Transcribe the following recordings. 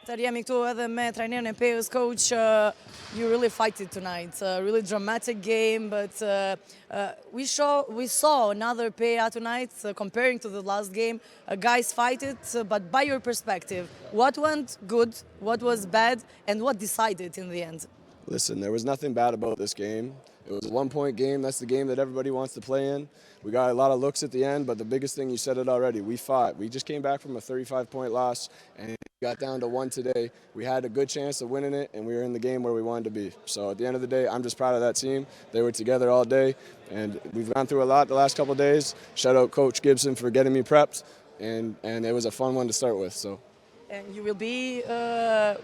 Të jemi këtu edhe me trajnerin e Peos, coach. You really fight it tonight. It's a really dramatic game, but we saw another PA tonight comparing to the last game. Guys fight it, but by your perspective, what went good, what was bad, and what decided in the end? Listen, there was nothing bad about this game. It was a one-point game. That's the game that everybody wants to play in. We got a lot of looks at the end, but the biggest thing, you said it already, we fought. We just came back from a 35-point loss and got down to one today. We had a good chance of winning it, and we were in the game where we wanted to be. So at the end of the day, I'm just proud of that team. They were together all day, and we've gone through a lot the last couple of days. Shout out Coach Gibson for getting me prepped, and it was a fun one to start with. So. And you will be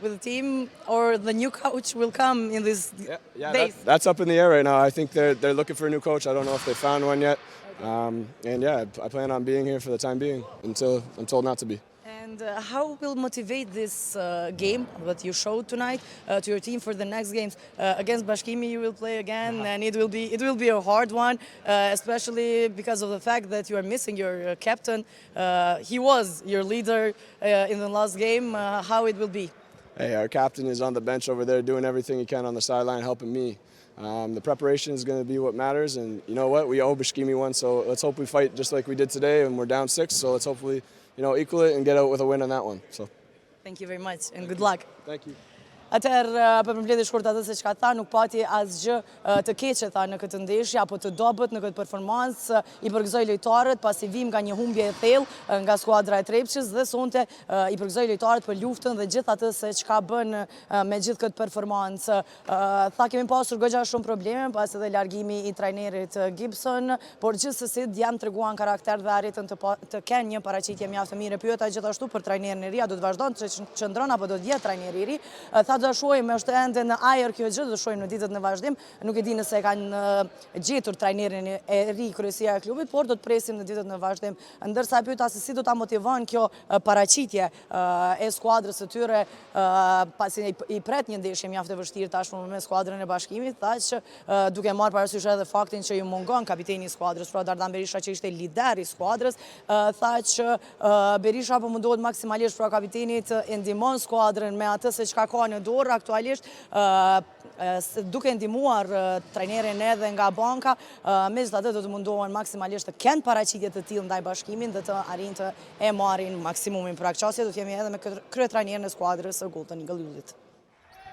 with the team, or the new coach will come in these days? That's up in the air right now. I think they're looking for a new coach. I don't know if they found one yet. And yeah, I plan on being here for the time being until I'm told not to be. And how will motivate this game that you showed tonight to your team for the next games? Against Bashkimi you will play again, and it will be a hard one, especially because of the fact that you are missing your captain. He was your leader in the last game. How it will be? Hey, our captain is on the bench over there doing everything he can on the sideline, helping me. The preparation is going to be what matters, and you know what? We owe Bashkimi one, so let's hope we fight just like we did today, and we're down 6, so let's hopefully equal it and get out with a win on that one. So. Thank you very much and good luck. Thank you. Atëherë, për përmbledhje shkurt atë se çka tha, nuk pati asgjë të keqe tha në këtë ndeshje apo të dobët në këtë performancë. I përgëzoi lojtarët pasi vim nga një humbje e thellë nga skuadra e Trepçës dhe sonte i përgëzoi lojtarët për luftën dhe gjithë atë se çka bën me gjithë këtë performancë. Tha kemi pasur goxha shumë probleme pas edhe largimi i trajnerit Gibson, por gjithsesi janë treguan karakter dhe arritën të kenë një paraqitje mjaft të mirë. Pyeta gjithashtu për trajnerin e ri, a do të vazhdon të qëndron apo do të jetë trajneri i ri? Do shohim, është ende në ajër kjo gjë, do shohim në ditët në vazhdim. Nuk e di nëse kanë gjetur trajnerin e ri kryesia e klubit, por do të presim në ditët në vazhdim. Ndërsa e pyeta se si do ta motivon kjo paraqitje e skuadrës së tyre pasi i pret një ndeshje mjaft e vështirë tashmë me skuadrën e Bashkimit, tha që duke marrë parasysh edhe faktin që ju mungon kapiteni i skuadrës, pra Dardan Berisha që ishte lider i skuadrës, tha që Berisha po mundohet maksimalisht pra kapitenit e ndihmon skuadrën me atë se çka ka në dorë aktualisht, duke ndihmuar trajnerin edhe nga banka, megjithatë do të mundohen maksimalisht të kenë paraqitje të tillë ndaj Bashkimit dhe të arrijnë të e marrin maksimumin. Për aq çështje do të jemi edhe me kryetrajnerin e skuadrës së Golden Eagle Yllit.